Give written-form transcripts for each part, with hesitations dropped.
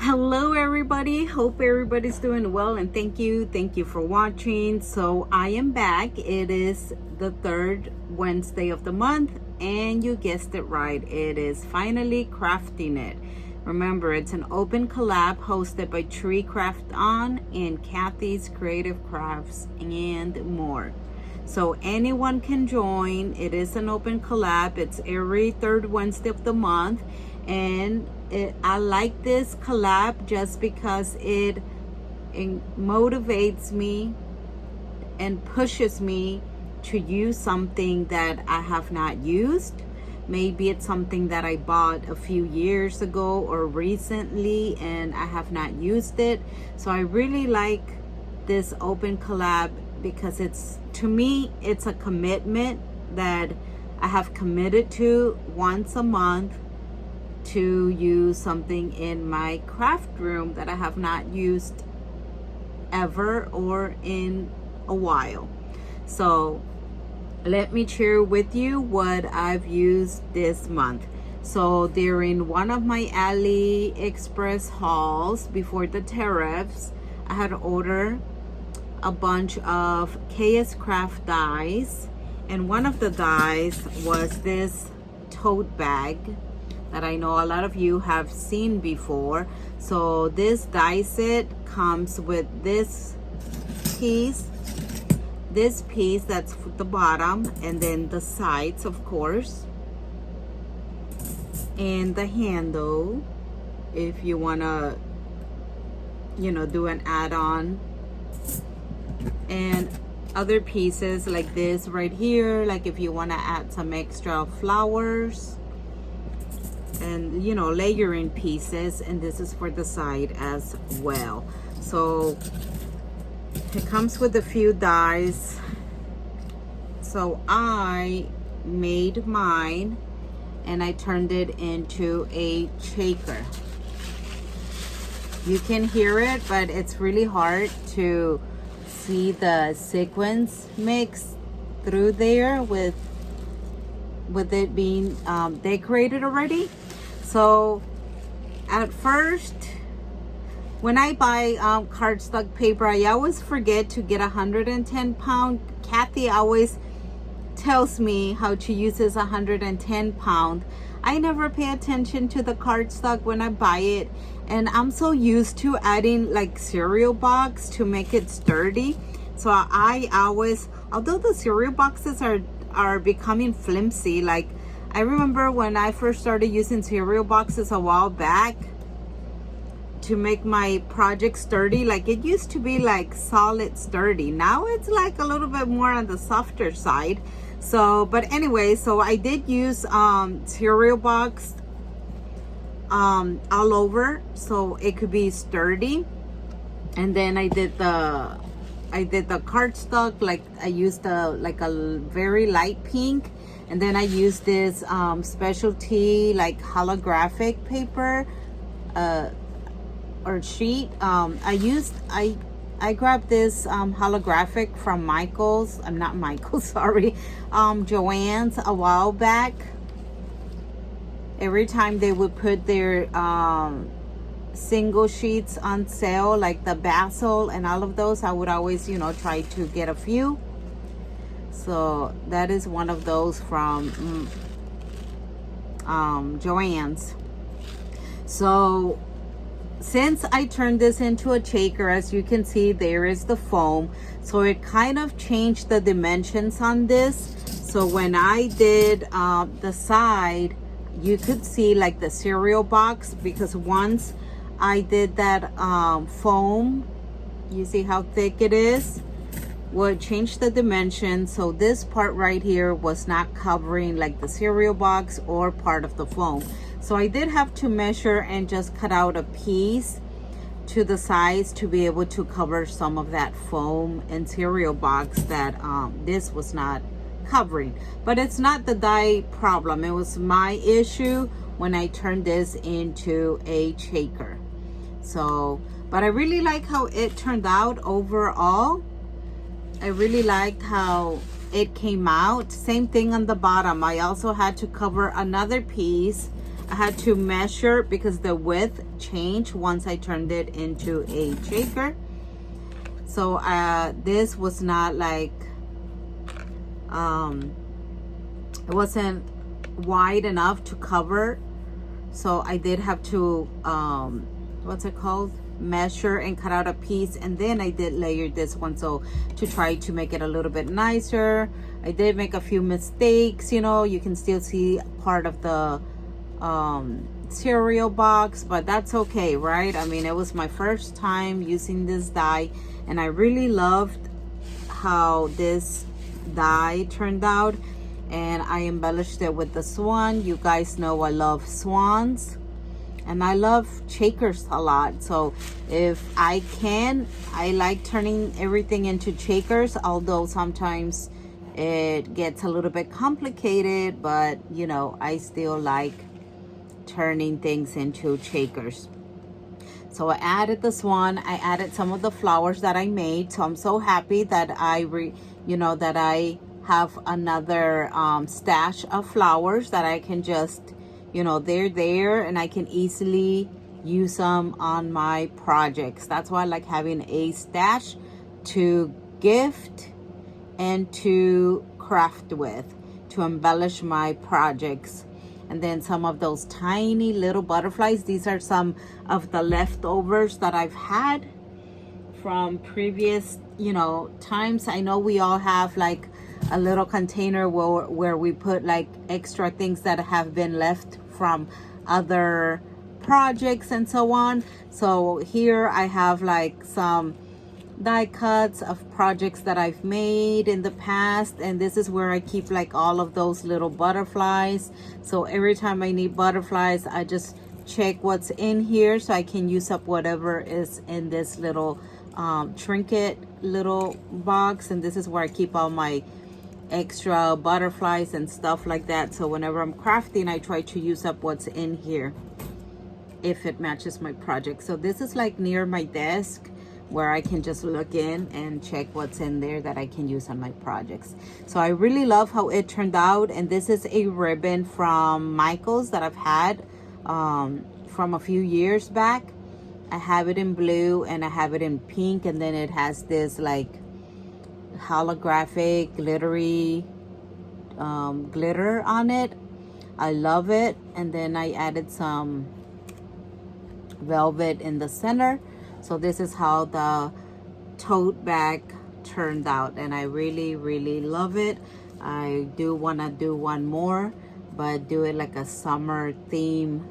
Hello everybody, hope everybody's doing well, and thank you for watching. So I am back. It is the third Wednesday of the month, and you guessed it right, it is finally crafting it. Remember, it's an open collab hosted by Craft On and Kathy's Creative Crafts and more. So anyone can join. It is an open collab. It's every third Wednesday of the month, and I like this collab just because it motivates me and pushes me to use something that I have not used. Maybe it's something that I bought a few years ago or recently and I have not used it. So I really like this open collab because to me it's a commitment that I have committed to once a month to use something in my craft room that I have not used ever or in a while. So let me share with you what I've used this month. So during one of my AliExpress hauls before the tariffs, I had ordered a bunch of KSCraft dies, and one of the dies was this tote bag that I know a lot of you have seen before. So this die set comes with this piece that's the bottom, and then the sides, of course, and the handle if you want to do an add-on, and other pieces like this right here, like if you want to add some extra flowers and layering pieces. And this is for the side as well. So it comes with a few dies. So I made mine and I turned it into a shaker. You can hear it, but it's really hard to see the sequins mix through there with it being decorated already. So at first, when I buy cardstock paper, I always forget to get 110 pound. Kathy always tells me how to use this 110 pound. I never pay attention to the cardstock when I buy it, and I'm so used to adding like cereal box to make it sturdy. So I always, although the cereal boxes are becoming flimsy, like I remember when I first started using cereal boxes a while back to make my project sturdy, like it used to be like solid sturdy. Now it's like a little bit more on the softer side. So, but anyway, so I did use cereal box all over so it could be sturdy. And then I did the cardstock, like I used like a very light pink, and then I used this specialty like holographic paper or sheet. I grabbed this holographic from Michael's. I'm not Michael's, sorry. Joann's a while back. Every time they would put their single sheets on sale, like the basil and all of those, I would always try to get a few. So that is one of those from Joann's. So since I turned this into a shaker, as you can see, there is the foam. So it kind of changed the dimensions on this. So when I did the side, you could see like the cereal box, because once I did that foam, you see how thick it is? Well, it changed the dimension. So this part right here was not covering like the cereal box or part of the foam. So I did have to measure and just cut out a piece to the size to be able to cover some of that foam and cereal box that this was not covering. But it's not the die problem. It was my issue when I turned this into a shaker. So, but I really like how it turned out overall. I really liked how it came out. Same thing on the bottom. I also had to cover another piece I had to measure because the width changed once I turned it into a shaker. So this was not like it wasn't wide enough to cover, so I did have to what's it called, measure and cut out a piece, and then I did layer this one, so to try to make it a little bit nicer. I did make a few mistakes, you know, you can still see part of the cereal box, but that's okay, right? I mean, it was my first time using this die, and I really loved how this die turned out. And I embellished it with the swan. You guys know I love swans, and I love shakers a lot. So if I can, I like turning everything into shakers, although sometimes it gets a little bit complicated, but you know, I still like turning things into shakers. So I added the swan, I added some of the flowers that I made. So I'm so happy that that I have another stash of flowers that I can just, you know, they're there and I can easily use them on my projects. That's why I like having a stash to gift and to craft with, to embellish my projects. And then some of those tiny little butterflies. These are some of the leftovers that I've had from previous, you know, times. I know we all have like a little container where we put like extra things that have been left from other projects and so on. So here I have like some die cuts of projects that I've made in the past, and this is where I keep like all of those little butterflies. So every time I need butterflies, I just check what's in here so I can use up whatever is in this little trinket little box. And this is where I keep all my extra butterflies and stuff like that. So whenever I'm crafting, I try to use up what's in here if it matches my project. So this is like near my desk where I can just look in and check what's in there that I can use on my projects. So I really love how it turned out. And this is a ribbon from Michael's that I've had from a few years back. I have it in blue and I have it in pink, and then it has this like holographic glittery glitter on it. I love it. And then I added some velvet in the center. So this is how the tote bag turned out, and I really love it. I do want to do one more, but do it like a summer theme,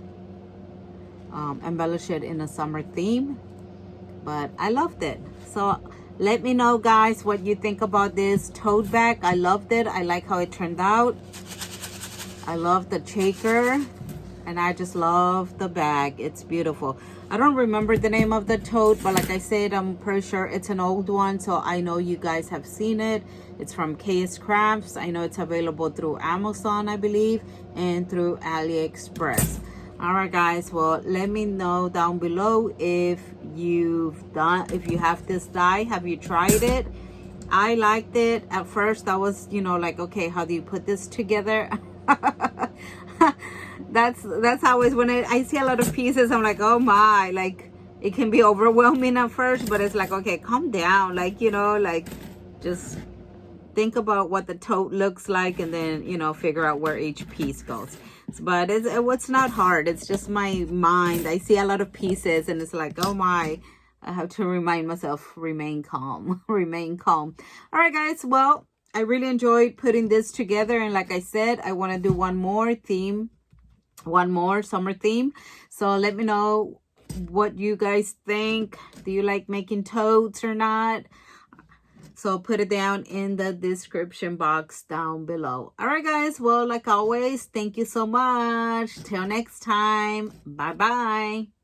embellish it in a summer theme. But I loved it. So let me know, guys, what you think about this tote bag. I loved it. I like how it turned out. I love the shaker, and I just love the bag. It's beautiful. I don't remember the name of the tote, but like I said, I'm pretty sure it's an old one, so I know you guys have seen it. It's from KSCraft. I know it's available through Amazon, I believe, and through AliExpress. All right, guys, well, let me know down below if you have this die. Have you tried it? I liked it. At first I was, you know, like, okay, how do you put this together? That's always when I see a lot of pieces, I'm like, oh my, like it can be overwhelming at first, but it's like, okay, calm down, like, you know, like just think about what the tote looks like, and then, you know, figure out where each piece goes. But it's not hard. It's just my mind. I see a lot of pieces and it's like, oh my, I have to remind myself, remain calm. Remain calm. All right, guys, well, I really enjoyed putting this together, and like I said, I want to do one more summer theme. So let me know what you guys think. Do you like making totes or not? So put it down in the description box down below. All right, guys, well, like always, thank you so much. Till next time, bye bye.